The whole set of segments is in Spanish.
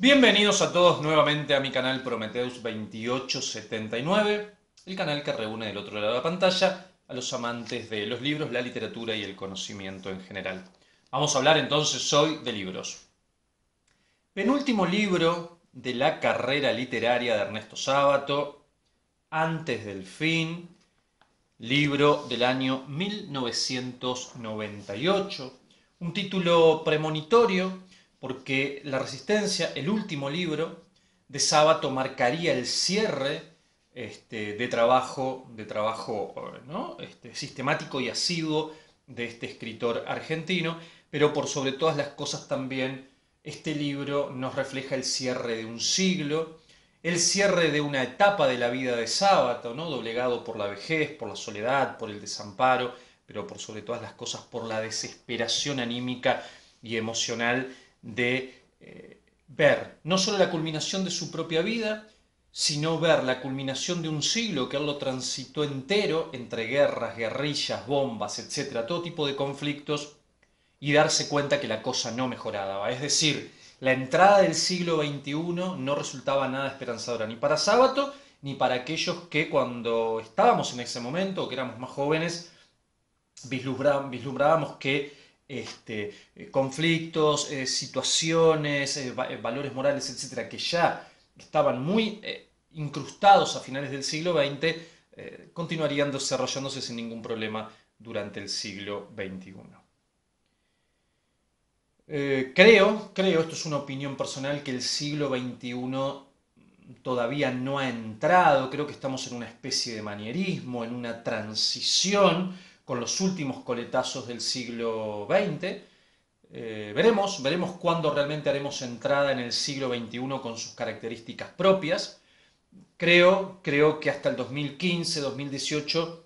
Bienvenidos a todos nuevamente a mi canal Prometheus 2879, el canal que reúne del otro lado de la pantalla a los amantes de los libros, la literatura y el conocimiento en general. Vamos a hablar entonces hoy de libros. Penúltimo libro de la carrera literaria de Ernesto Sábato, Antes del fin, libro del año 1998, un título premonitorio porque La Resistencia, el último libro de Sábato, marcaría el cierre de trabajo ¿no? Sistemático y asiduo de este escritor argentino, pero por sobre todas las cosas también este libro nos refleja el cierre de un siglo, el cierre de una etapa de la vida de Sábato, ¿no? Doblegado por la vejez, por la soledad, por el desamparo, pero por sobre todas las cosas por la desesperación anímica y emocional de ver no solo la culminación de su propia vida, sino ver la culminación de un siglo que él lo transitó entero entre guerras, guerrillas, bombas, etcétera, todo tipo de conflictos, y darse cuenta que la cosa no mejoraba. Es decir, la entrada del siglo XXI no resultaba nada esperanzadora ni para Sábato ni para aquellos que cuando estábamos en ese momento, o que éramos más jóvenes, vislumbrábamos que conflictos, situaciones, valores morales, etcétera, que ya estaban muy incrustados a finales del siglo XX, continuarían desarrollándose sin ningún problema durante el siglo XXI. Esto es una opinión personal, que el siglo XXI todavía no ha entrado, creo que estamos en una especie de manierismo, en una transición con los últimos coletazos del siglo XX. Veremos cuándo realmente haremos entrada en el siglo XXI con sus características propias. Creo que hasta el 2015, 2018,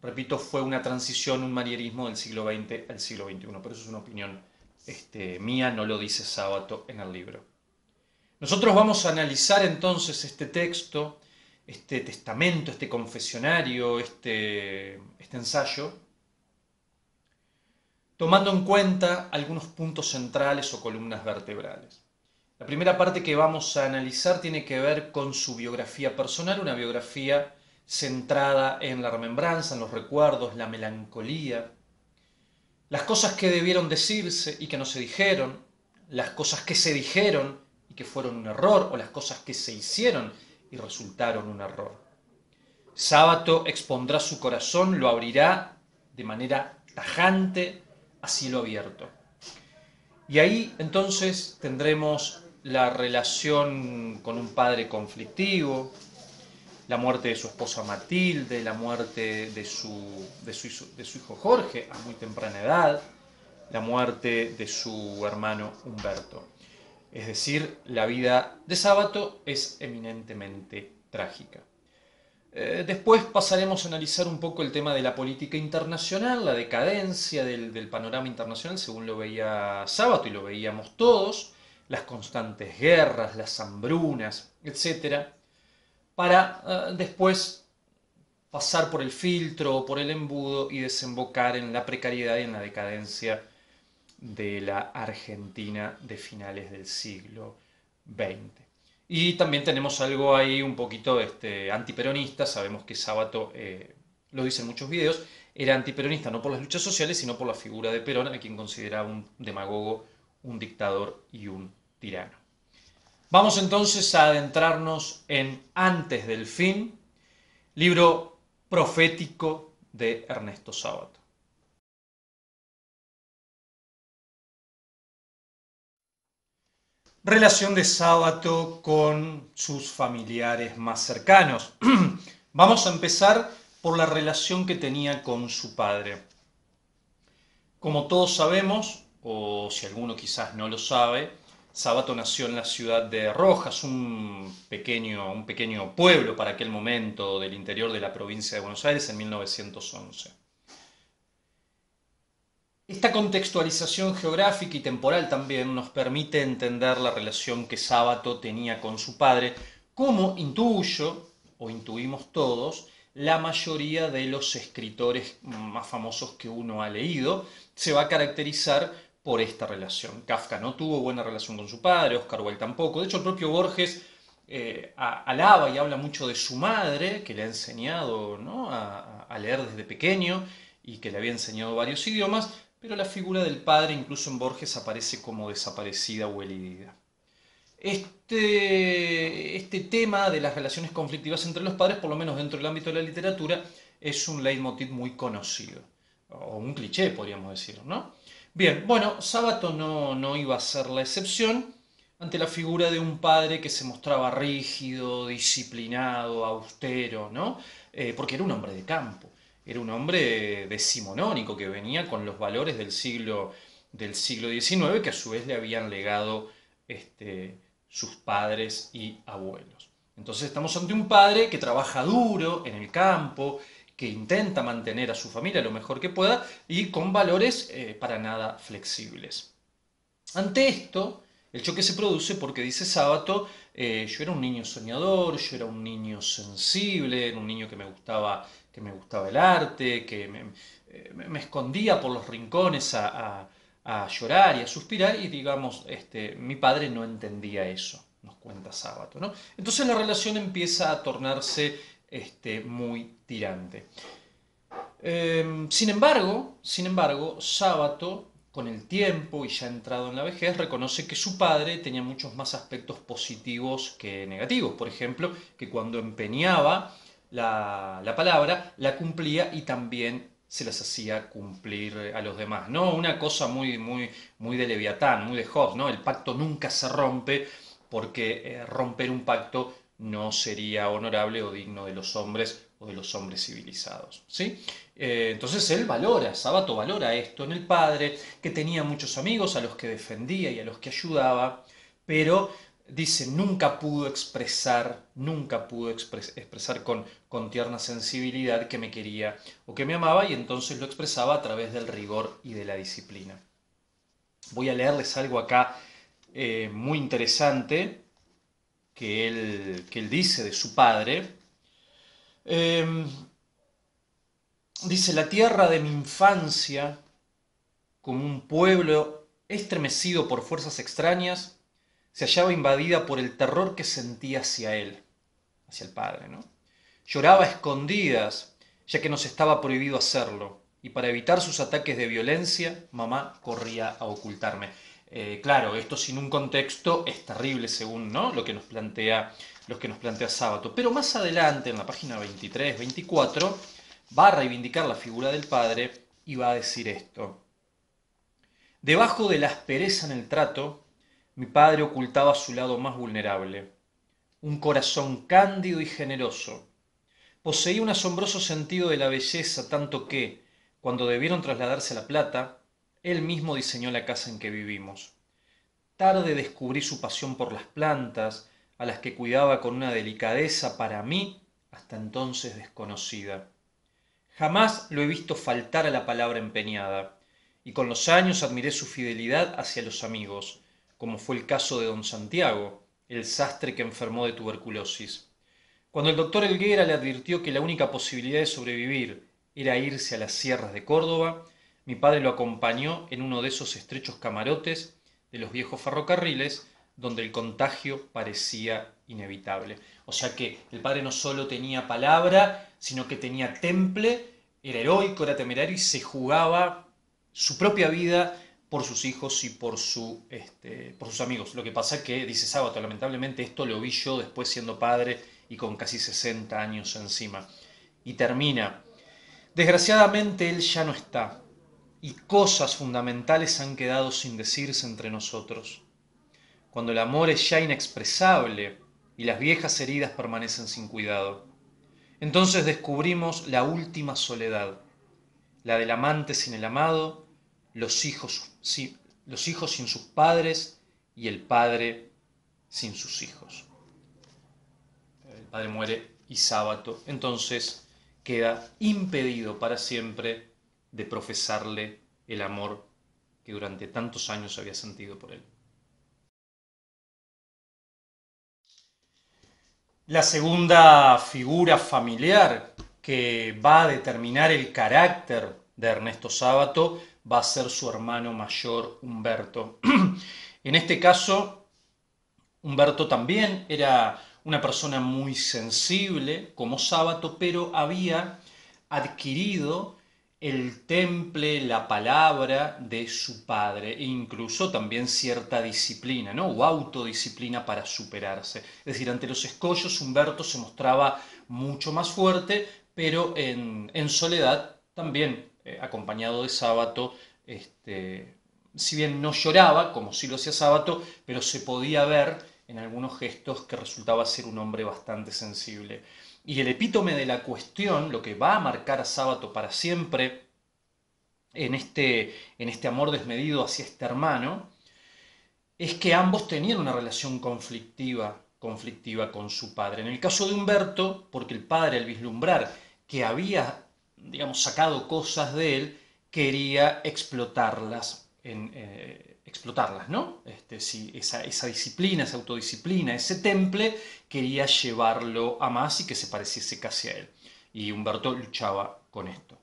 repito, fue una transición, un manierismo del siglo XX al siglo XXI, pero eso es una opinión mía, no lo dice Sábato en el libro. Nosotros vamos a analizar entonces este texto, este testamento, este confesionario, este ensayo, tomando en cuenta algunos puntos centrales o columnas vertebrales. La primera parte que vamos a analizar tiene que ver con su biografía personal, una biografía centrada en la remembranza, en los recuerdos, la melancolía, las cosas que debieron decirse y que no se dijeron, las cosas que se dijeron y que fueron un error, o las cosas que se hicieron y resultaron un error. Sábato expondrá su corazón, lo abrirá de manera tajante a cielo abierto. Y ahí entonces tendremos la relación con un padre conflictivo, la muerte de su esposa Matilde, la muerte de su hijo Jorge a muy temprana edad, la muerte de su hermano Humberto. Es decir, la vida de Sábato es eminentemente trágica. Después pasaremos a analizar un poco el tema de la política internacional, la decadencia del panorama internacional según lo veía Sábato y lo veíamos todos, las constantes guerras, las hambrunas, etcétera, para después pasar por el filtro o por el embudo y desembocar en la precariedad y en la decadencia de la Argentina de finales del siglo XX. Y también tenemos algo ahí un poquito antiperonista. Sabemos que Sábato, lo dice en muchos videos, era antiperonista no por las luchas sociales, sino por la figura de Perón, a quien consideraba un demagogo, un dictador y un tirano. Vamos entonces a adentrarnos en Antes del fin, libro profético de Ernesto Sábato. Relación de Sábato con sus familiares más cercanos. Vamos a empezar por la relación que tenía con su padre. Como todos sabemos, o si alguno quizás no lo sabe, Sábato nació en la ciudad de Rojas, un pequeño pueblo para aquel momento del interior de la provincia de Buenos Aires, en 1911. Esta contextualización geográfica y temporal también nos permite entender la relación que Sábato tenía con su padre, como intuyo, o intuimos todos, la mayoría de los escritores más famosos que uno ha leído, se va a caracterizar por esta relación. Kafka no tuvo buena relación con su padre, Oscar Wilde tampoco. De hecho, el propio Borges alaba y habla mucho de su madre, que le ha enseñado, ¿no?, a leer desde pequeño y que le había enseñado varios idiomas, pero la figura del padre, incluso en Borges, aparece como desaparecida o elidida. Este tema de las relaciones conflictivas entre los padres, por lo menos dentro del ámbito de la literatura, es un leitmotiv muy conocido, o un cliché, podríamos decir, ¿no? Bien, bueno, Sábato no iba a ser la excepción ante la figura de un padre que se mostraba rígido, disciplinado, austero, ¿no? Porque era un hombre de campo, era un hombre decimonónico que venía con los valores del siglo XIX, que a su vez le habían legado sus padres y abuelos. Entonces estamos ante un padre que trabaja duro en el campo, que intenta mantener a su familia lo mejor que pueda y con valores para nada flexibles. Ante esto, el choque se produce porque dice Sábato, yo era un niño soñador, yo era un niño sensible, era un niño que me gustaba el arte, que me escondía por los rincones a llorar y a suspirar, y digamos, mi padre no entendía eso, nos cuenta Sábato, ¿no? Entonces la relación empieza a tornarse muy tirante. Sin embargo, Sábato, con el tiempo y ya entrado en la vejez, reconoce que su padre tenía muchos más aspectos positivos que negativos. Por ejemplo, que cuando empeñaba la palabra, la cumplía y también se las hacía cumplir a los demás. ¿No? Una cosa muy de Leviatán, muy de Hobbes, ¿no? El pacto nunca se rompe porque romper un pacto no sería honorable o digno de los hombres o de los hombres civilizados, ¿sí? Entonces él Sábato valora esto en el padre, que tenía muchos amigos a los que defendía y a los que ayudaba, pero dice, nunca pudo expresar con tierna sensibilidad que me quería o que me amaba, y entonces lo expresaba a través del rigor y de la disciplina. Voy a leerles algo acá muy interesante que él dice de su padre. Dice, la tierra de mi infancia, como un pueblo estremecido por fuerzas extrañas, se hallaba invadida por el terror que sentía hacia él, hacia el padre, ¿no? Lloraba a escondidas, ya que nos estaba prohibido hacerlo, y para evitar sus ataques de violencia, mamá corría a ocultarme. Claro, esto sin un contexto es terrible según, ¿no?, lo que nos plantea Sábato. Pero más adelante, en la página 23, 24, va a reivindicar la figura del padre y va a decir esto. Debajo de la aspereza en el trato, mi padre ocultaba su lado más vulnerable, un corazón cándido y generoso. Poseía un asombroso sentido de la belleza, tanto que, cuando debieron trasladarse a La Plata, él mismo diseñó la casa en que vivimos. Tarde descubrí su pasión por las plantas, a las que cuidaba con una delicadeza para mí hasta entonces desconocida. Jamás lo he visto faltar a la palabra empeñada, y con los años admiré su fidelidad hacia los amigos, como fue el caso de don Santiago, el sastre que enfermó de tuberculosis. Cuando el doctor Helguera le advirtió que la única posibilidad de sobrevivir era irse a las sierras de Córdoba, mi padre lo acompañó en uno de esos estrechos camarotes de los viejos ferrocarriles donde el contagio parecía inevitable. O sea que el padre no solo tenía palabra, sino que tenía temple, era heroico, era temerario y se jugaba su propia vida por sus hijos y por sus amigos. Lo que pasa es que, dice Sábato, lamentablemente esto lo vi yo después siendo padre y con casi 60 años encima. Y termina, desgraciadamente él ya no está, y cosas fundamentales han quedado sin decirse entre nosotros. Cuando el amor es ya inexpresable y las viejas heridas permanecen sin cuidado, entonces descubrimos la última soledad, la del amante sin el amado, los hijos sin sus padres y el padre sin sus hijos. El padre muere y Sábato entonces queda impedido para siempre de profesarle el amor que durante tantos años había sentido por él. La segunda figura familiar que va a determinar el carácter de Ernesto Sábato va a ser su hermano mayor Humberto. En este caso, Humberto también era una persona muy sensible, como Sábato, pero había adquirido el temple, la palabra de su padre e incluso también cierta disciplina, ¿no? O autodisciplina para superarse. Es decir, ante los escollos Humberto se mostraba mucho más fuerte, pero en soledad también, acompañado de Sábato, si bien no lloraba, como sí lo hacía Sábato, pero se podía ver en algunos gestos que resultaba ser un hombre bastante sensible. Y el epítome de la cuestión, lo que va a marcar a Sábato para siempre en este amor desmedido hacia este hermano, es que ambos tenían una relación conflictiva con su padre. En el caso de Humberto, porque el padre al vislumbrar que había, digamos, sacado cosas de él, quería explotarlas, ¿no? Si esa disciplina, esa autodisciplina, ese temple, quería llevarlo a más y que se pareciese casi a él. Y Humberto luchaba con esto.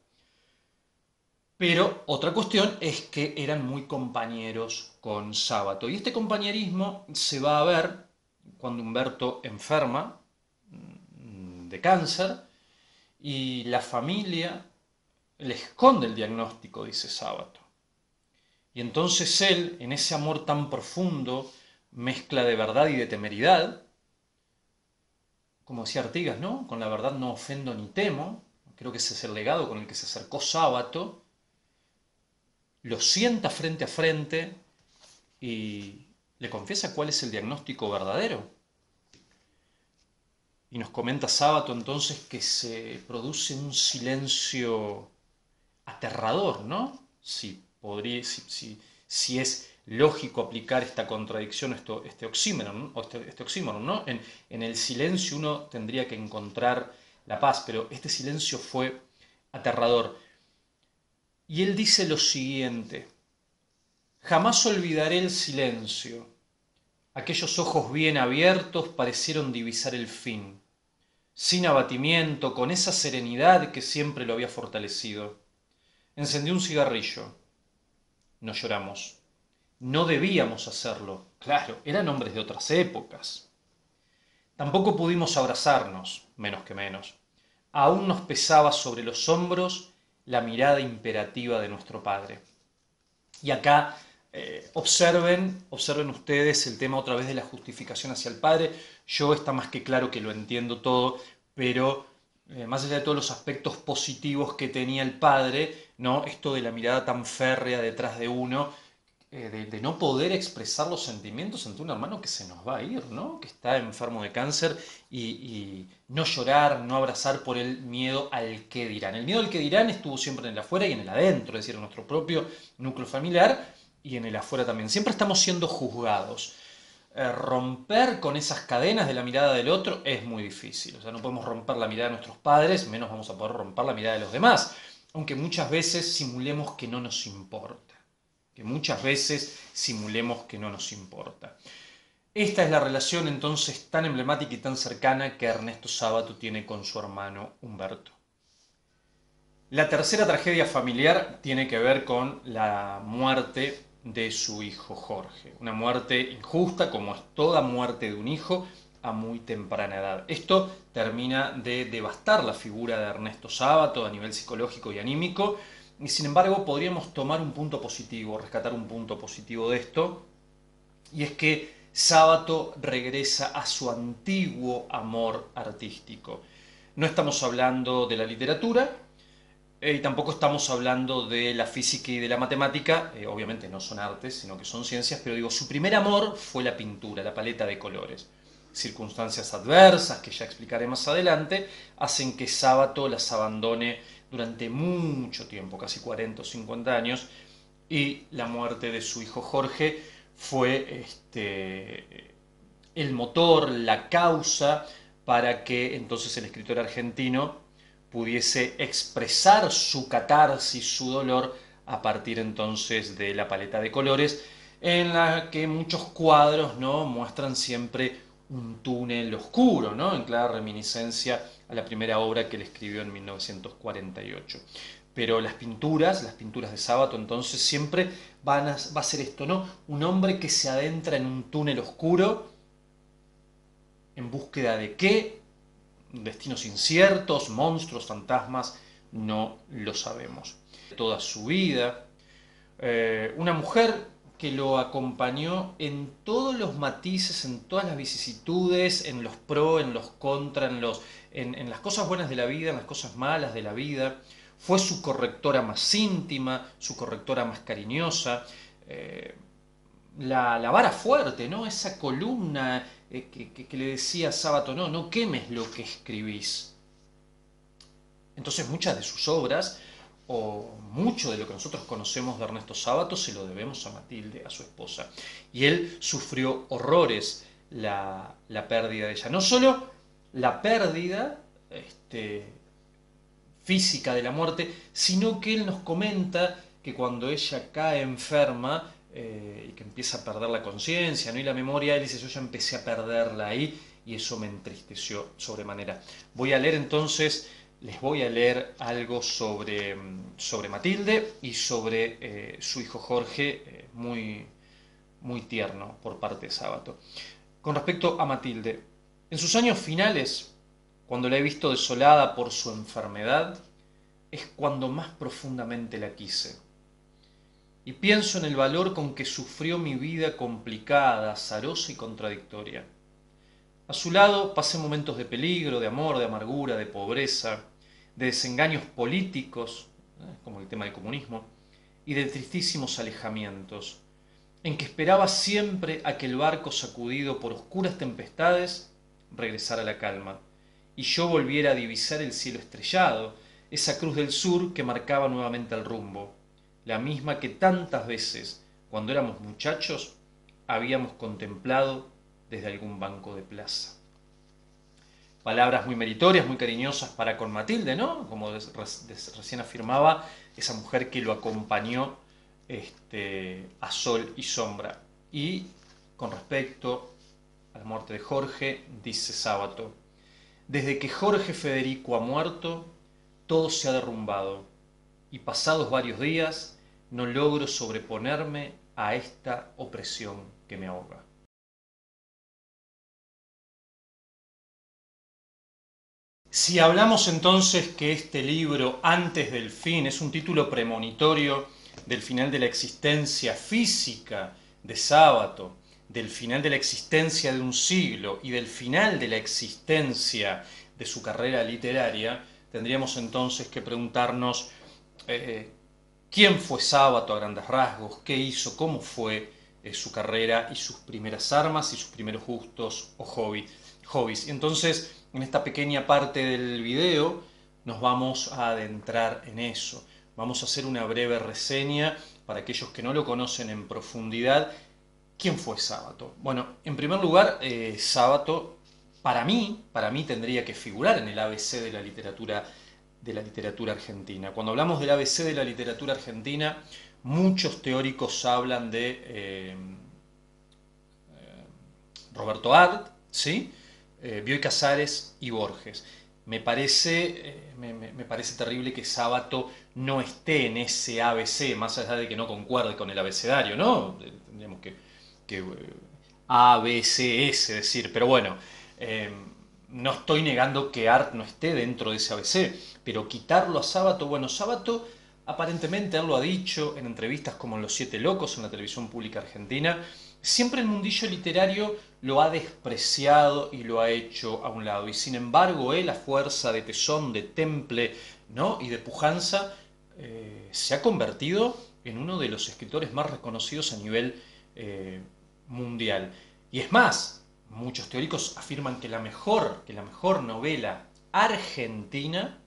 Pero otra cuestión es que eran muy compañeros con Sábato. Y este compañerismo se va a ver cuando Humberto enferma de cáncer y la familia le esconde el diagnóstico, dice Sábato. Y entonces él, en ese amor tan profundo, mezcla de verdad y de temeridad, como decía Artigas, ¿no? Con la verdad no ofendo ni temo. Creo que ese es el legado con el que se acercó Sábato. Lo sienta frente a frente y le confiesa cuál es el diagnóstico verdadero. Y nos comenta Sábato entonces que se produce un silencio aterrador, ¿no? Si es lógico aplicar esta contradicción, este oxímoron, ¿no? Este oxímoron, ¿no? En el silencio uno tendría que encontrar la paz, pero este silencio fue aterrador. Y él dice lo siguiente: jamás olvidaré el silencio. Aquellos ojos bien abiertos parecieron divisar el fin, sin abatimiento, con esa serenidad que siempre lo había fortalecido. Encendió un cigarrillo. No lloramos. No debíamos hacerlo. Claro, eran hombres de otras épocas. Tampoco pudimos abrazarnos, menos que menos. Aún nos pesaba sobre los hombros la mirada imperativa de nuestro padre. Y acá observen ustedes el tema otra vez de la justificación hacia el padre. Yo está más que claro que lo entiendo todo, pero más allá de todos los aspectos positivos que tenía el padre, ¿no? Esto de la mirada tan férrea detrás de uno, de no poder expresar los sentimientos ante un hermano que se nos va a ir, ¿no? Que está enfermo de cáncer y no llorar, no abrazar por el miedo al que dirán. El miedo al que dirán estuvo siempre en el afuera y en el adentro, es decir, en nuestro propio núcleo familiar y en el afuera también. Siempre estamos siendo juzgados. Romper con esas cadenas de la mirada del otro es muy difícil. O sea, no podemos romper la mirada de nuestros padres, menos vamos a poder romper la mirada de los demás. Aunque muchas veces simulemos que no nos importa. Que muchas veces simulemos que no nos importa. Esta es la relación entonces tan emblemática y tan cercana que Ernesto Sábato tiene con su hermano Humberto. La tercera tragedia familiar tiene que ver con la muerte de su hijo Jorge. Una muerte injusta, como es toda muerte de un hijo a muy temprana edad. Esto termina de devastar la figura de Ernesto Sábato a nivel psicológico y anímico, y sin embargo podríamos tomar un punto positivo, rescatar un punto positivo de esto, y es que Sábato regresa a su antiguo amor artístico. No estamos hablando de la literatura, y tampoco estamos hablando de la física y de la matemática, obviamente no son artes, sino que son ciencias, pero digo, su primer amor fue la pintura, la paleta de colores. Circunstancias adversas, que ya explicaré más adelante, hacen que Sábato las abandone durante mucho tiempo, casi 40 o 50 años, y la muerte de su hijo Jorge fue el motor, la causa para que entonces el escritor argentino pudiese expresar su catarsis, su dolor, a partir entonces de la paleta de colores, en la que muchos cuadros, ¿no?, muestran siempre un túnel oscuro, ¿no?, en clara reminiscencia a la primera obra que él escribió en 1948. Pero las pinturas de Sábato, entonces siempre va a ser esto, ¿no? Un hombre que se adentra en un túnel oscuro en búsqueda de qué, destinos inciertos, monstruos, fantasmas, no lo sabemos. Toda su vida, una mujer que lo acompañó en todos los matices, en todas las vicisitudes, en los pro, en los contra, en las cosas buenas de la vida, en las cosas malas de la vida. Fue su correctora más íntima, su correctora más cariñosa. La vara fuerte, ¿no? Esa columna que le decía a Sábato, no quemes lo que escribís. Entonces muchas de sus obras, o mucho de lo que nosotros conocemos de Ernesto Sábato, se lo debemos a Matilde, a su esposa. Y él sufrió horrores la pérdida de ella. No solo la pérdida física de la muerte, sino que él nos comenta que cuando ella cae enferma y que empieza a perder la conciencia, ¿no? Y la memoria, él dice, yo ya empecé a perderla ahí y eso me entristeció sobremanera. Voy a leer entonces, les voy a leer algo sobre Matilde y sobre su hijo Jorge, muy tierno por parte de Sábato. Con respecto a Matilde, en sus años finales, cuando la he visto desolada por su enfermedad, es cuando más profundamente la quise. Y pienso en el valor con que sufrió mi vida complicada, azarosa y contradictoria. A su lado pasé momentos de peligro, de amor, de amargura, de pobreza, de desengaños políticos, como el tema del comunismo, y de tristísimos alejamientos, en que esperaba siempre a que el barco sacudido por oscuras tempestades regresara a la calma, y yo volviera a divisar el cielo estrellado, esa cruz del sur que marcaba nuevamente el rumbo, la misma que tantas veces, cuando éramos muchachos, habíamos contemplado desde algún banco de plaza. Palabras muy meritorias, muy cariñosas para con Matilde, ¿no? Como recién afirmaba, esa mujer que lo acompañó a sol y sombra. Y con respecto a la muerte de Jorge, dice Sábato, desde que Jorge Federico ha muerto, todo se ha derrumbado, y pasados varios días, no logro sobreponerme a esta opresión que me ahoga. Si hablamos entonces que este libro, Antes del fin, es un título premonitorio del final de la existencia física de Sábato, del final de la existencia de un siglo y del final de la existencia de su carrera literaria, tendríamos entonces que preguntarnos quién fue Sábato a grandes rasgos, qué hizo, cómo fue su carrera y sus primeras armas y sus primeros gustos o hobbies. Entonces, en esta pequeña parte del video nos vamos a adentrar en eso. Vamos a hacer una breve reseña para aquellos que no lo conocen en profundidad. ¿Quién fue Sábato? Bueno, en primer lugar, Sábato, para mí tendría que figurar en el ABC de la literatura argentina. Cuando hablamos del ABC de la literatura argentina, muchos teóricos hablan de Roberto Arlt, ¿sí? Bioy Casares y Borges. Me parece terrible que Sábato no esté en ese ABC, más allá de que no concuerde con el abecedario, ¿no? Tendríamos que A, B, C, S decir, pero bueno, no estoy negando que Arlt no esté dentro de ese ABC, pero quitarlo a Sábato, bueno, Sábato aparentemente él lo ha dicho en entrevistas como en Los Siete Locos en la televisión pública argentina, siempre el mundillo literario lo ha despreciado y lo ha hecho a un lado. Y sin embargo, él, a fuerza de tesón, de temple, ¿no? y de pujanza, se ha convertido en uno de los escritores más reconocidos a nivel mundial. Y es más, muchos teóricos afirman que la mejor novela argentina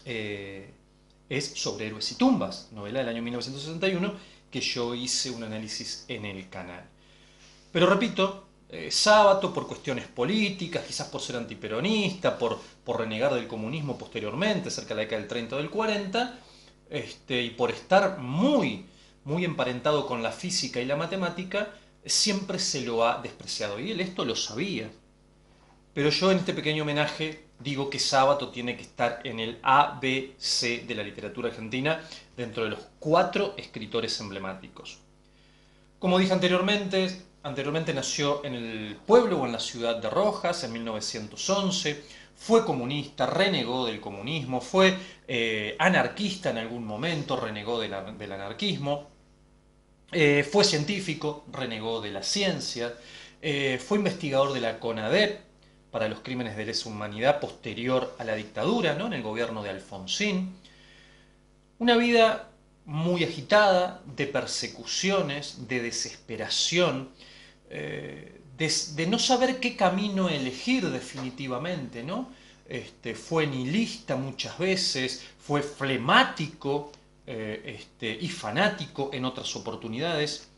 es Sobre héroes y tumbas, novela del año 1961, que yo hice un análisis en el canal. Pero repito, Sábato, por cuestiones políticas, quizás por ser antiperonista, por renegar del comunismo posteriormente, cerca de la década del 30 o del 40, y por estar muy emparentado con la física y la matemática, siempre se lo ha despreciado. Y él esto lo sabía. Pero yo en este pequeño homenaje digo que Sábato tiene que estar en el ABC de la literatura argentina, dentro de los 4 escritores emblemáticos. Como dije anteriormente nació en el pueblo o en la ciudad de Rojas en 1911, fue comunista, renegó del comunismo, fue anarquista en algún momento, renegó del anarquismo, fue científico, renegó de la ciencia, fue investigador de la CONADEP para los crímenes de lesa humanidad posterior a la dictadura, ¿no? En el gobierno de Alfonsín. Una vida muy agitada, de persecuciones, de desesperación, de no saber qué camino elegir definitivamente, ¿no? Fue nihilista muchas veces, fue flemático y fanático en otras oportunidades.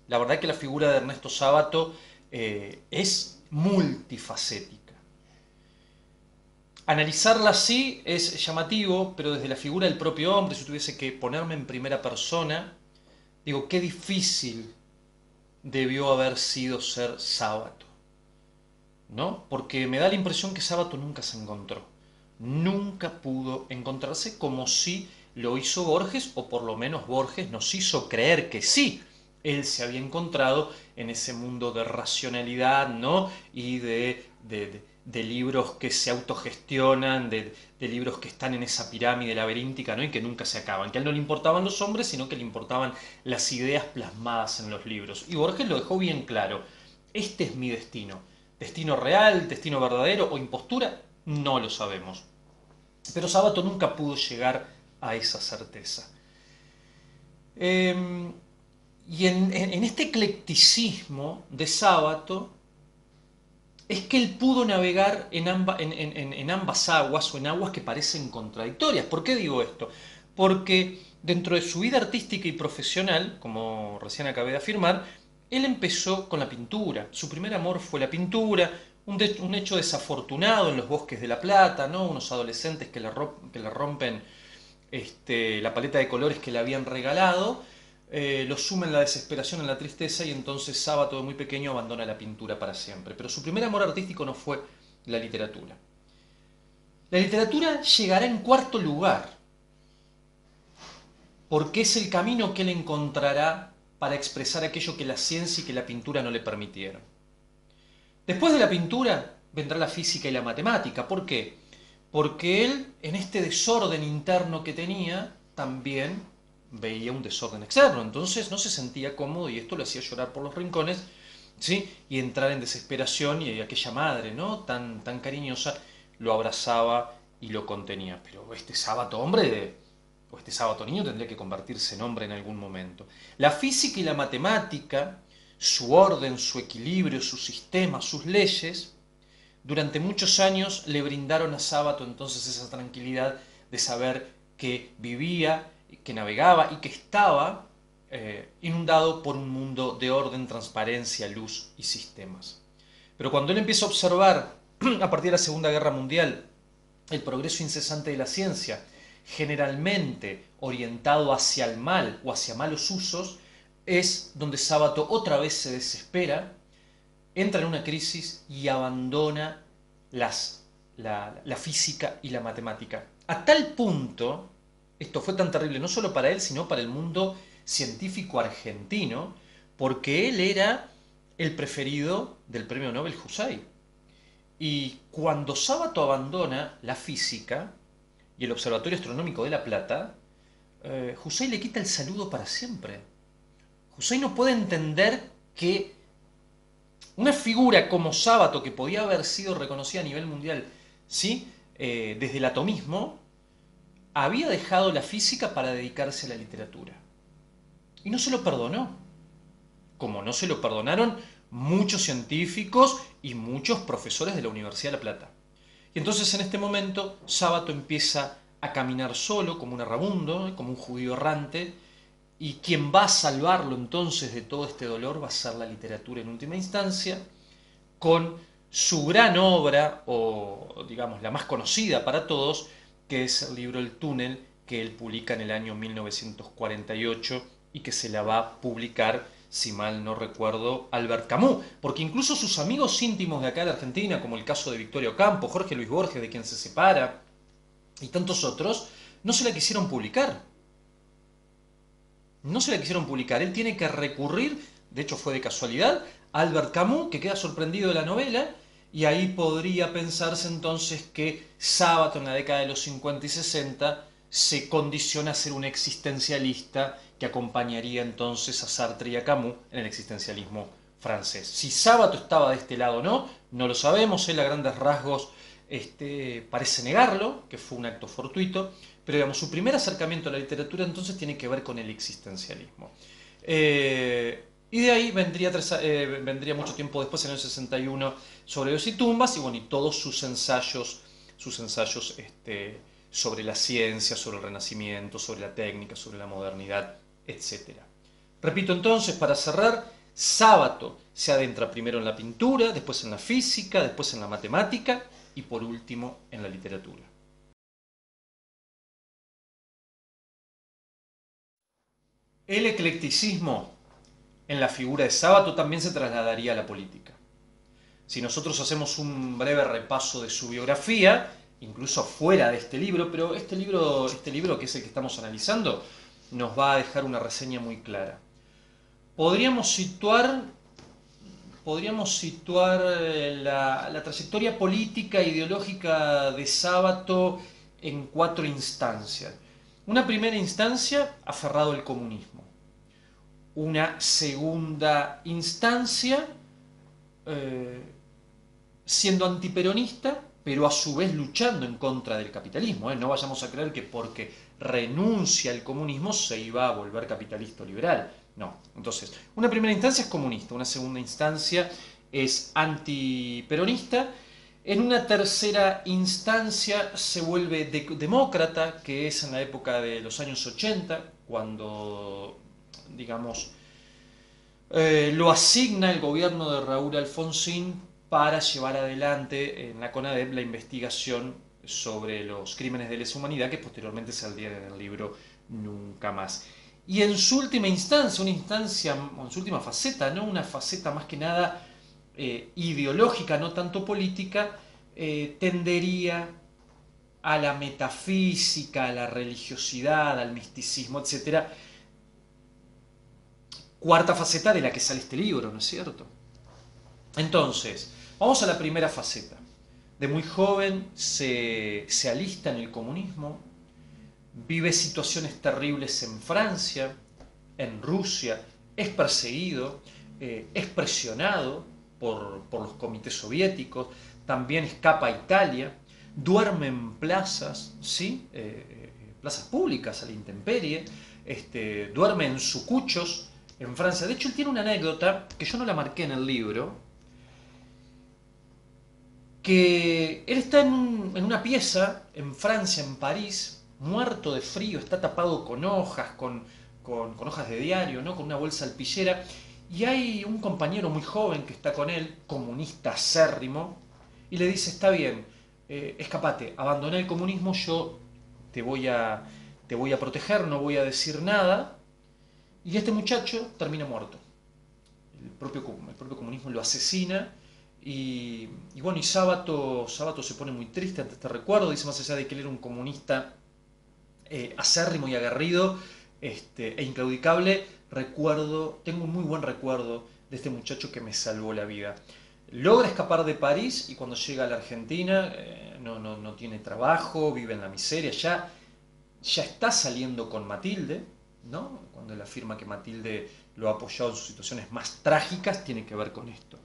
La verdad que la figura de Ernesto Sábato es multifacética. Analizarla así es llamativo, pero desde la figura del propio hombre, si tuviese que ponerme en primera persona, digo, qué difícil debió haber sido ser Sábato, ¿no? Porque me da la impresión que Sábato nunca se encontró, nunca pudo encontrarse, como si lo hizo Borges, o por lo menos Borges nos hizo creer que sí, él se había encontrado en ese mundo de racionalidad, ¿no? Y de libros que se autogestionan, de libros que están en esa pirámide laberíntica, ¿no? Y que nunca se acaban, que a él no le importaban los hombres, sino que le importaban las ideas plasmadas en los libros. Y Borges lo dejó bien claro, este es mi destino. ¿Destino real, destino verdadero o impostura? No lo sabemos. Pero Sábato nunca pudo llegar a esa certeza. Y en este eclecticismo de Sábato es que él pudo navegar en ambas aguas o en aguas que parecen contradictorias. ¿Por qué digo esto? Porque dentro de su vida artística y profesional, como recién acabé de afirmar, él empezó con la pintura. Su primer amor fue la pintura, un hecho desafortunado en los bosques de La Plata, ¿no? Unos adolescentes que le rompen la paleta de colores que le habían regalado, lo suma en la desesperación, en la tristeza, y entonces Sábato de muy pequeño abandona la pintura para siempre. Pero su primer amor artístico no fue la literatura. La literatura llegará en cuarto lugar, porque es el camino que él encontrará para expresar aquello que la ciencia y que la pintura no le permitieron. Después de la pintura vendrá la física y la matemática. ¿Por qué? Porque él, en este desorden interno que tenía, también veía un desorden externo. Entonces no se sentía cómodo y esto lo hacía llorar por los rincones, ¿sí? Y entrar en desesperación, y aquella madre, ¿no? Tan cariñosa, lo abrazaba y lo contenía. Pero este Sábato hombre, o este Sábato niño, tendría que convertirse en hombre en algún momento. La física y la matemática, su orden, su equilibrio, su sistema, sus leyes, durante muchos años le brindaron a Sábato entonces esa tranquilidad de saber que vivía, que navegaba y que estaba inundado por un mundo de orden, transparencia, luz y sistemas. Pero cuando él empieza a observar, a partir de la Segunda Guerra Mundial, el progreso incesante de la ciencia, generalmente orientado hacia el mal o hacia malos usos, es donde Sábato otra vez se desespera, entra en una crisis y abandona la física y la matemática. A tal punto, esto fue tan terrible no solo para él, sino para el mundo científico argentino, porque él era el preferido del premio Nobel Jusay. Y cuando Sábato abandona la física y el Observatorio Astronómico de La Plata, Jusay le quita el saludo para siempre. Jusay no puede entender que una figura como Sábato, que podía haber sido reconocida a nivel mundial, ¿sí? Desde el atomismo, había dejado la física para dedicarse a la literatura. Y no se lo perdonó, como no se lo perdonaron muchos científicos y muchos profesores de la Universidad de La Plata. Y entonces en este momento Sábato empieza a caminar solo, como un errabundo, como un judío errante, y quien va a salvarlo entonces de todo este dolor va a ser la literatura en última instancia, con su gran obra, o digamos la más conocida para todos, que es el libro El túnel, que él publica en el año 1948 y que se la va a publicar si mal no recuerdo, Albert Camus, porque incluso sus amigos íntimos de acá de Argentina, como el caso de Victorio Campo, Jorge Luis Borges, de quien se separa, y tantos otros, no se la quisieron publicar. No se la quisieron publicar. Él tiene que recurrir, de hecho fue de casualidad, a Albert Camus, que queda sorprendido de la novela, y ahí podría pensarse entonces que Sábato en la década de los 50 y 60 se condiciona a ser un existencialista que acompañaría entonces a Sartre y a Camus en el existencialismo francés. Si Sábato estaba de este lado o no, no lo sabemos, él a grandes rasgos parece negarlo, que fue un acto fortuito, pero digamos, su primer acercamiento a la literatura entonces tiene que ver con el existencialismo. Y de ahí vendría mucho tiempo después, en el 61, sobre Dios y tumbas, y bueno, y todos sus ensayos sobre la ciencia, sobre el Renacimiento, sobre la técnica, sobre la modernidad, etc. Repito entonces, para cerrar, Sábato se adentra primero en la pintura, después en la física, después en la matemática y por último en la literatura. El eclecticismo en la figura de Sábato también se trasladaría a la política. Si nosotros hacemos un breve repaso de su biografía, incluso fuera de este libro, pero este libro que es el que estamos analizando, nos va a dejar una reseña muy clara. Podríamos situar, la trayectoria política e ideológica de Sábato en cuatro instancias. Una primera instancia, aferrado al comunismo. Una segunda instancia, eh, siendo antiperonista, pero a su vez luchando en contra del capitalismo. No vayamos a creer que porque renuncia al comunismo se iba a volver capitalista o liberal. No. Entonces, una primera instancia es comunista, una segunda instancia es antiperonista. En una tercera instancia se vuelve demócrata, que es en la época de los años 80, cuando, digamos, lo asigna el gobierno de Raúl Alfonsín para llevar adelante en la CONADEP la investigación sobre los crímenes de lesa humanidad que posteriormente saldría en el libro Nunca Más. Y en su última instancia, en su última faceta, ¿no? Una faceta más que nada ideológica, no tanto política, tendería a la metafísica, a la religiosidad, al misticismo, etcétera. Cuarta faceta de la que sale este libro, ¿no es cierto? Entonces, vamos a la primera faceta. De muy joven se alista en el comunismo, vive situaciones terribles en Francia, en Rusia, es perseguido, es presionado por los comités soviéticos, también escapa a Italia, duerme en plazas, ¿sí? Plazas públicas a la intemperie, duerme en sucuchos en Francia. De hecho, él tiene una anécdota que yo no la marqué en el libro, que él está en una pieza en Francia, en París, muerto de frío, está tapado con hojas, con hojas de diario, ¿no? Con una bolsa alpillera, y hay un compañero muy joven que está con él, comunista acérrimo, y le dice, está bien, escapate, abandoná el comunismo, yo te te voy a proteger, no voy a decir nada, y este muchacho termina muerto. El propio comunismo lo asesina. Y bueno, y Sábato se pone muy triste ante este recuerdo. Dice, más allá de que él era un comunista acérrimo y aguerrido e inclaudicable, tengo un muy buen recuerdo de este muchacho que me salvó la vida. Logra escapar de París y cuando llega a la Argentina no tiene trabajo, vive en la miseria, ya está saliendo con Matilde, ¿no? Cuando él afirma que Matilde lo ha apoyado en sus situaciones más trágicas, tiene que ver con esto.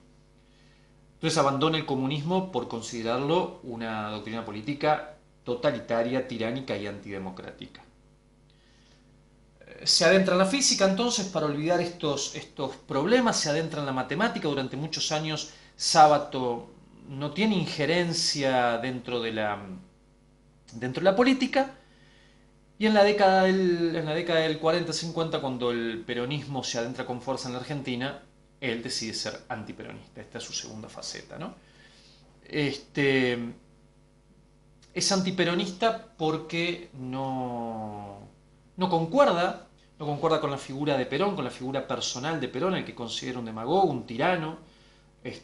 Entonces abandona el comunismo por considerarlo una doctrina política totalitaria, tiránica y antidemocrática. Se adentra en la física entonces para olvidar estos problemas, se adentra en la matemática. Durante muchos años Sábato no tiene injerencia dentro de la política, y en la década del 40-50, cuando el peronismo se adentra con fuerza en la Argentina, él decide ser antiperonista. Esta es su segunda faceta, ¿no? Es antiperonista porque no no concuerda con la figura de Perón, con la figura personal de Perón, el que considera un demagogo, un tirano,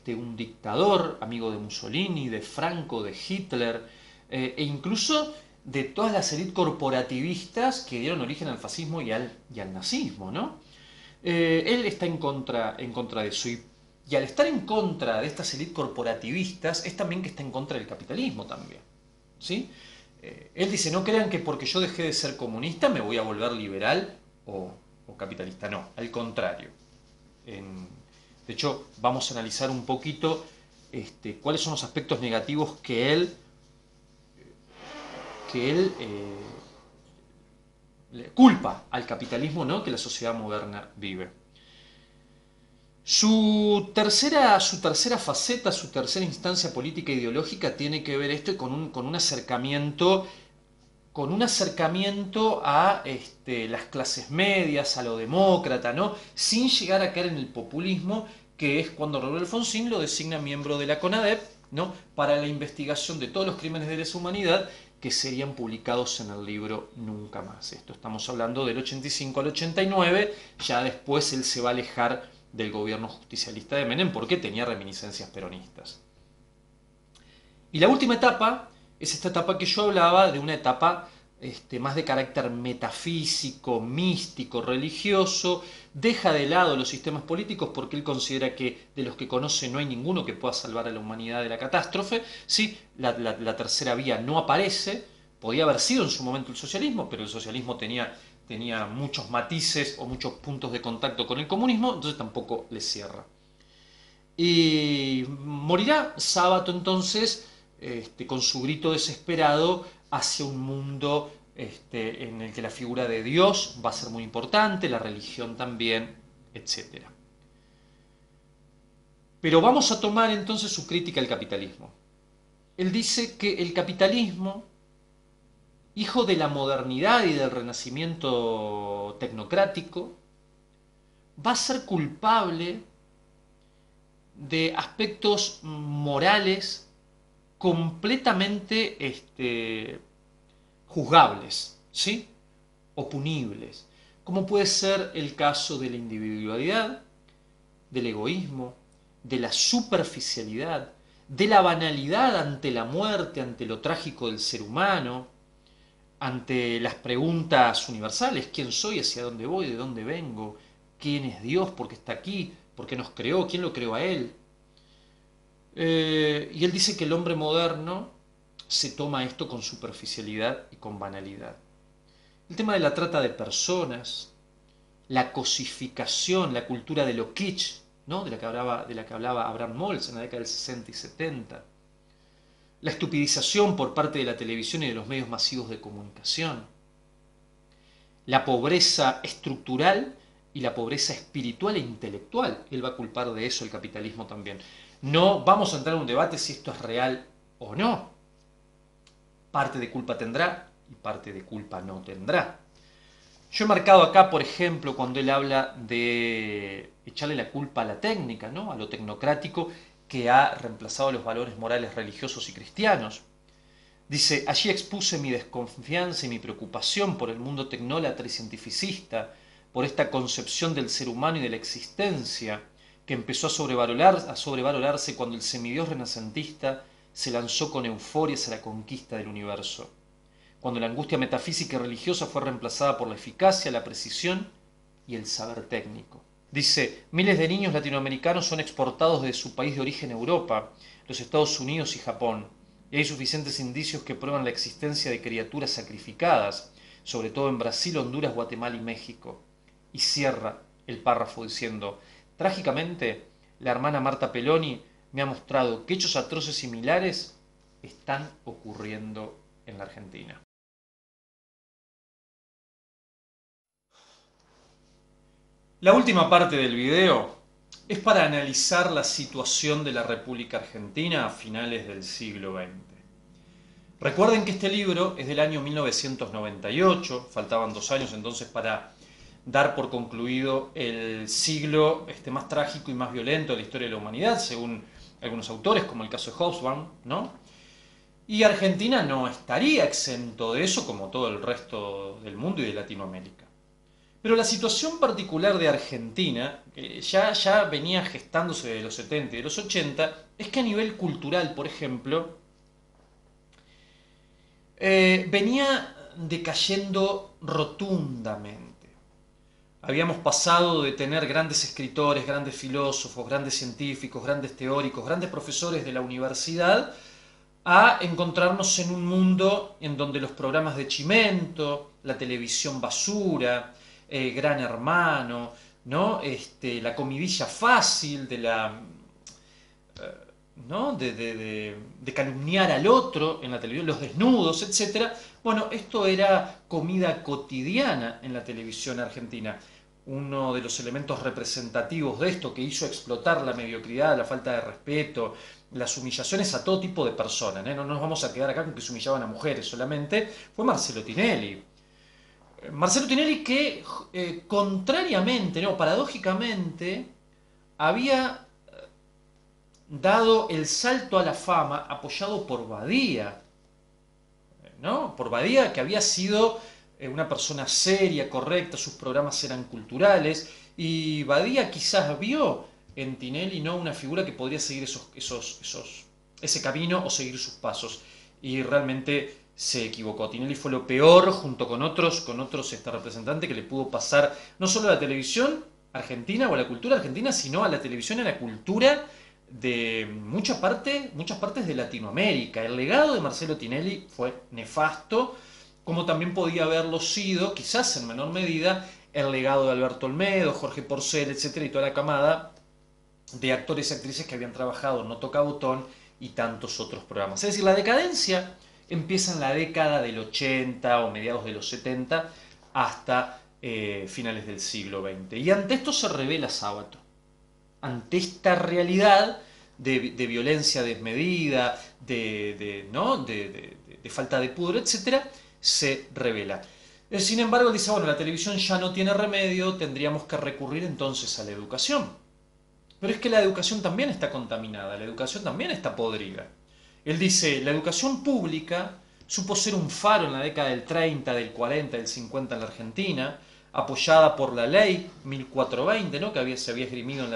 un dictador, amigo de Mussolini, de Franco, de Hitler, e incluso de todas las élites corporativistas que dieron origen al fascismo y al nazismo, ¿no? Él está en contra de eso. Y al estar en contra de estas élites corporativistas, es también que está en contra del capitalismo también. ¿Sí? Él dice, no crean que porque yo dejé de ser comunista me voy a volver liberal o capitalista. No, al contrario. De hecho, vamos a analizar un poquito cuáles son los aspectos negativos que él le culpa al capitalismo, ¿no?, que la sociedad moderna vive. Su tercera faceta, su tercera instancia política e ideológica tiene que ver esto con un acercamiento a las clases medias, a lo demócrata, ¿no?, sin llegar a caer en el populismo, que es cuando Raúl Alfonsín lo designa miembro de la CONADEP, ¿no?, para la investigación de todos los crímenes de lesa humanidad que serían publicados en el libro Nunca Más. Esto estamos hablando del 85 al 89, ya después él se va a alejar del gobierno justicialista de Menem porque tenía reminiscencias peronistas. Y la última etapa es esta etapa que yo hablaba, de una etapa más de carácter metafísico, místico, religioso. Deja de lado los sistemas políticos porque él considera que de los que conoce no hay ninguno que pueda salvar a la humanidad de la catástrofe. ¿Sí? La tercera vía no aparece. Podía haber sido en su momento el socialismo, pero el socialismo tenía muchos matices o muchos puntos de contacto con el comunismo, entonces tampoco le cierra. Y morirá Sábato entonces con su grito desesperado hacia un mundo en el que la figura de Dios va a ser muy importante, la religión también, etc. Pero vamos a tomar entonces su crítica al capitalismo. Él dice que el capitalismo, hijo de la modernidad y del renacimiento tecnocrático, va a ser culpable de aspectos morales completamente juzgables, ¿sí?, o punibles, como puede ser el caso de la individualidad, del egoísmo, de la superficialidad, de la banalidad ante la muerte, ante lo trágico del ser humano, ante las preguntas universales: ¿quién soy? ¿Hacia dónde voy? ¿De dónde vengo? ¿Quién es Dios? ¿Por qué está aquí? ¿Por qué nos creó? ¿Quién lo creó a él? Y él dice que el hombre moderno se toma esto con superficialidad y con banalidad. El tema de la trata de personas, la cosificación, la cultura de lo kitsch, ¿no?, de la que hablaba Abraham Moltz en la década del 60 y 70. La estupidización por parte de la televisión y de los medios masivos de comunicación. La pobreza estructural y la pobreza espiritual e intelectual. Él va a culpar de eso el capitalismo también. No vamos a entrar en un debate si esto es real o no. Parte de culpa tendrá y parte de culpa no tendrá. Yo he marcado acá, por ejemplo, cuando él habla de echarle la culpa a la técnica, ¿no?, a lo tecnocrático, que ha reemplazado los valores morales religiosos y cristianos. Dice: allí expuse mi desconfianza y mi preocupación por el mundo tecnólatra y cientificista, por esta concepción del ser humano y de la existencia, que empezó a sobrevalorarse cuando el semidios renacentista se lanzó con euforia hacia la conquista del universo, cuando la angustia metafísica y religiosa fue reemplazada por la eficacia, la precisión y el saber técnico. Dice: miles de niños latinoamericanos son exportados de su país de origen a Europa, los Estados Unidos y Japón, y hay suficientes indicios que prueban la existencia de criaturas sacrificadas, sobre todo en Brasil, Honduras, Guatemala y México. Y cierra el párrafo diciendo: trágicamente, la hermana Marta Peloni me ha mostrado que hechos atroces similares están ocurriendo en la Argentina. La última parte del video es para analizar la situación de la República Argentina a finales del siglo XX. Recuerden que este libro es del año 1998, faltaban 2 años entonces para dar por concluido el siglo más trágico y más violento de la historia de la humanidad, según algunos autores, como el caso de Hobsbawm, ¿no? Y Argentina no estaría exento de eso, como todo el resto del mundo y de Latinoamérica. Pero la situación particular de Argentina, que ya venía gestándose de los 70 y de los 80, es que a nivel cultural, por ejemplo, venía decayendo rotundamente. Habíamos pasado de tener grandes escritores, grandes filósofos, grandes científicos, grandes teóricos, grandes profesores de la universidad, a encontrarnos en un mundo en donde los programas de Chimento, la televisión basura, Gran Hermano, ¿no? La comidilla fácil de la, ¿no? de calumniar al otro en la televisión, los desnudos, etcétera. Bueno, esto era comida cotidiana en la televisión argentina. Uno de los elementos representativos de esto que hizo explotar la mediocridad, la falta de respeto, las humillaciones a todo tipo de personas, ¿eh? No nos vamos a quedar acá con que se humillaban a mujeres solamente, fue Marcelo Tinelli. Marcelo Tinelli que, contrariamente, no, paradójicamente, había dado el salto a la fama apoyado por Badía, ¿no? Por Badía, que había sido una persona seria, correcta, sus programas eran culturales, y Badía quizás vio en Tinelli, ¿no?, una figura que podría seguir ese camino o seguir sus pasos, y realmente se equivocó. Tinelli fue lo peor, junto con otros representantes, que le pudo pasar no solo a la televisión argentina o a la cultura argentina, sino a la televisión y a la cultura de muchas partes de Latinoamérica. El legado de Marcelo Tinelli fue nefasto, como también podía haberlo sido, quizás en menor medida, el legado de Alberto Olmedo, Jorge Porcel, etcétera, y toda la camada de actores y actrices que habían trabajado en No Toca Botón y tantos otros programas. Es decir, la decadencia empieza en la década del 80 o mediados de los 70 hasta finales del siglo XX. Y ante esto se revela Sábato. Ante esta realidad de violencia desmedida, ¿no?, de falta de pudor, etc., se revela. Sin embargo, él dice, bueno, la televisión ya no tiene remedio, tendríamos que recurrir entonces a la educación. Pero es que la educación también está contaminada, la educación también está podrida. Él dice, la educación pública supo ser un faro en la década del 30, del 40, del 50 en la Argentina, apoyada por la ley 1420, ¿no?, que se había esgrimido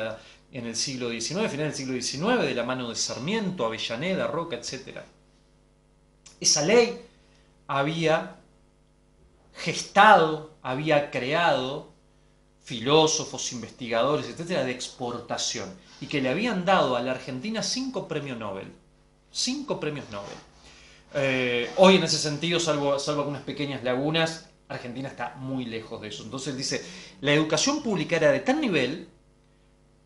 en el siglo XIX, final del siglo XIX, de la mano de Sarmiento, Avellaneda, Roca, etc. Esa ley había gestado, había creado filósofos, investigadores, etcétera, de exportación, y que le habían dado a la Argentina 5 premios Nobel. 5 premios Nobel. Hoy en ese sentido, salvo algunas pequeñas lagunas, Argentina está muy lejos de eso. Entonces dice, la educación pública era de tal nivel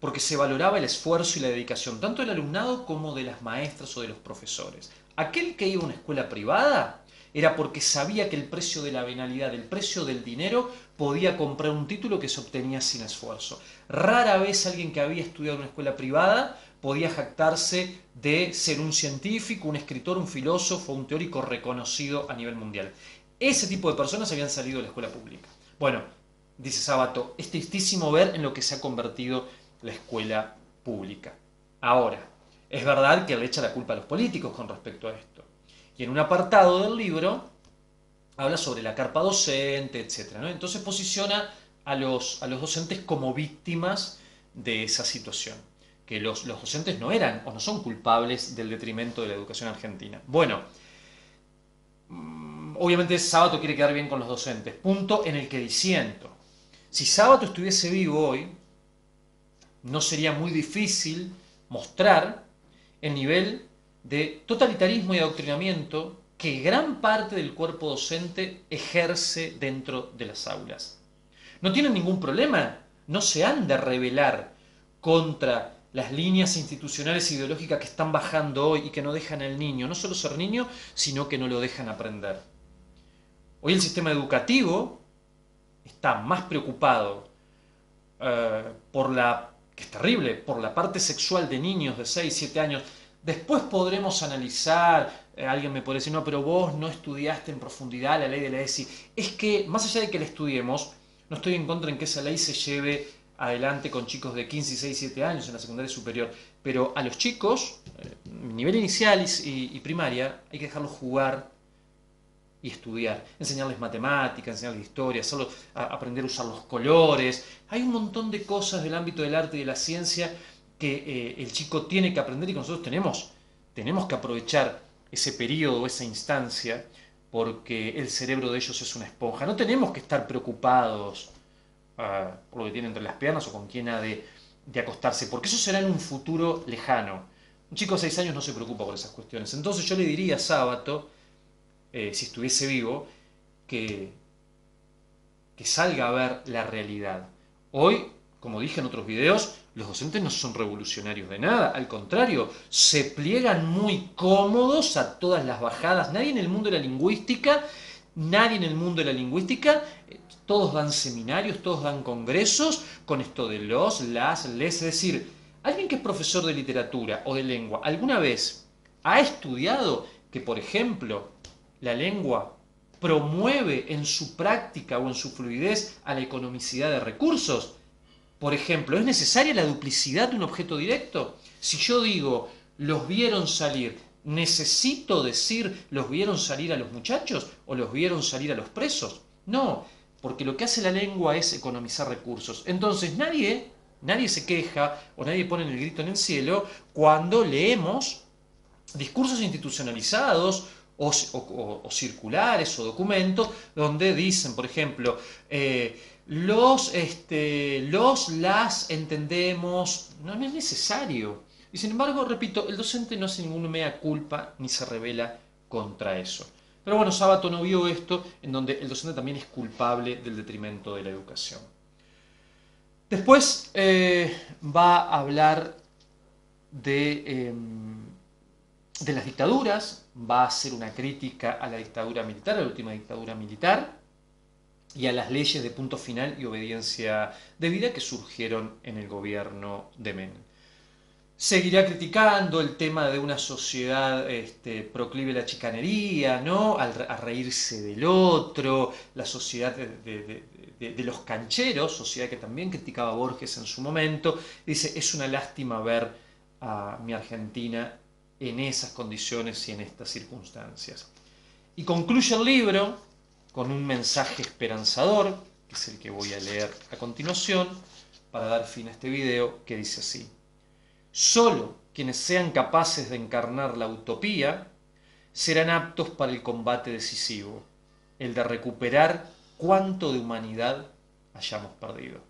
porque se valoraba el esfuerzo y la dedicación tanto del alumnado como de las maestras o de los profesores. Aquel que iba a una escuela privada era porque sabía que el precio de la venalidad, el precio del dinero, podía comprar un título que se obtenía sin esfuerzo. Rara vez alguien que había estudiado en una escuela privada podía jactarse de ser un científico, un escritor, un filósofo, un teórico reconocido a nivel mundial. Ese tipo de personas habían salido de la escuela pública. Bueno, dice Sábato, es tristísimo ver en lo que se ha convertido la escuela pública. Ahora, es verdad que le echa la culpa a los políticos con respecto a esto. Y en un apartado del libro habla sobre la carpa docente, etc., ¿no? Entonces posiciona a los docentes como víctimas de esa situación, que los docentes no eran o no son culpables del detrimento de la educación argentina. Bueno, obviamente Sábato quiere quedar bien con los docentes, punto en el que disiento. Si Sábato estuviese vivo hoy, no sería muy difícil mostrar el nivel de totalitarismo y adoctrinamiento que gran parte del cuerpo docente ejerce dentro de las aulas. No tienen ningún problema, no se han de rebelar contra las líneas institucionales e ideológicas que están bajando hoy y que no dejan al niño no solo ser niño, sino que no lo dejan aprender. Hoy el sistema educativo está más preocupado por la, que es terrible, por la parte sexual de niños de 6, 7 años. Después podremos analizar, alguien me puede decir, no, pero vos no estudiaste en profundidad la ley de la ESI. Es que, más allá de que la estudiemos, no estoy en contra en que esa ley se lleve adelante con chicos de 15, 16, 7 años en la secundaria superior. Pero a los chicos, nivel inicial y primaria, hay que dejarlos jugar y estudiar, enseñarles matemáticas, enseñarles historia, aprender a usar los colores. Hay un montón de cosas del ámbito del arte y de la ciencia que el chico tiene que aprender y que nosotros tenemos que aprovechar ese periodo, esa instancia, porque el cerebro de ellos es una esponja. No tenemos que estar preocupados por lo que tiene entre las piernas o con quién ha de acostarse, porque eso será en un futuro lejano. Un chico de 6 años no se preocupa por esas cuestiones. Entonces yo le diría a Sábato, si estuviese vivo, que, que salga a ver la realidad. Hoy, como dije en otros videos, los docentes no son revolucionarios de nada, al contrario, se pliegan muy cómodos a todas las bajadas. Nadie en el mundo de la lingüística, todos dan seminarios, todos dan congresos con esto de los, las, les, es decir, alguien que es profesor de literatura o de lengua, ¿alguna vez ha estudiado que, por ejemplo, la lengua promueve en su práctica o en su fluidez a la economicidad de recursos? Por ejemplo, ¿es necesaria la duplicidad de un objeto directo? Si yo digo, los vieron salir, ¿necesito decir los vieron salir a los muchachos o los vieron salir a los presos? No, porque lo que hace la lengua es economizar recursos. Entonces nadie se queja o nadie pone el grito en el cielo cuando leemos discursos institucionalizados o circulares o documentos donde dicen, por ejemplo, las entendemos, no es necesario. Y sin embargo, repito, el docente no hace ninguna mea culpa ni se revela contra eso. Pero bueno, Sábato no vio esto, en donde el docente también es culpable del detrimento de la educación. Después va a hablar de las dictaduras, va a hacer una crítica a la dictadura militar, a la última dictadura militar, y a las leyes de punto final y obediencia debida que surgieron en el gobierno de Menem. Seguirá criticando el tema de una sociedad proclive a la chicanería, ¿no? A reírse del otro, la sociedad de los cancheros, sociedad que también criticaba Borges en su momento. Dice, es una lástima ver a mi Argentina en esas condiciones y en estas circunstancias. Y concluye el libro con un mensaje esperanzador, que es el que voy a leer a continuación, para dar fin a este video, que dice así: solo quienes sean capaces de encarnar la utopía serán aptos para el combate decisivo, el de recuperar cuanto de humanidad hayamos perdido.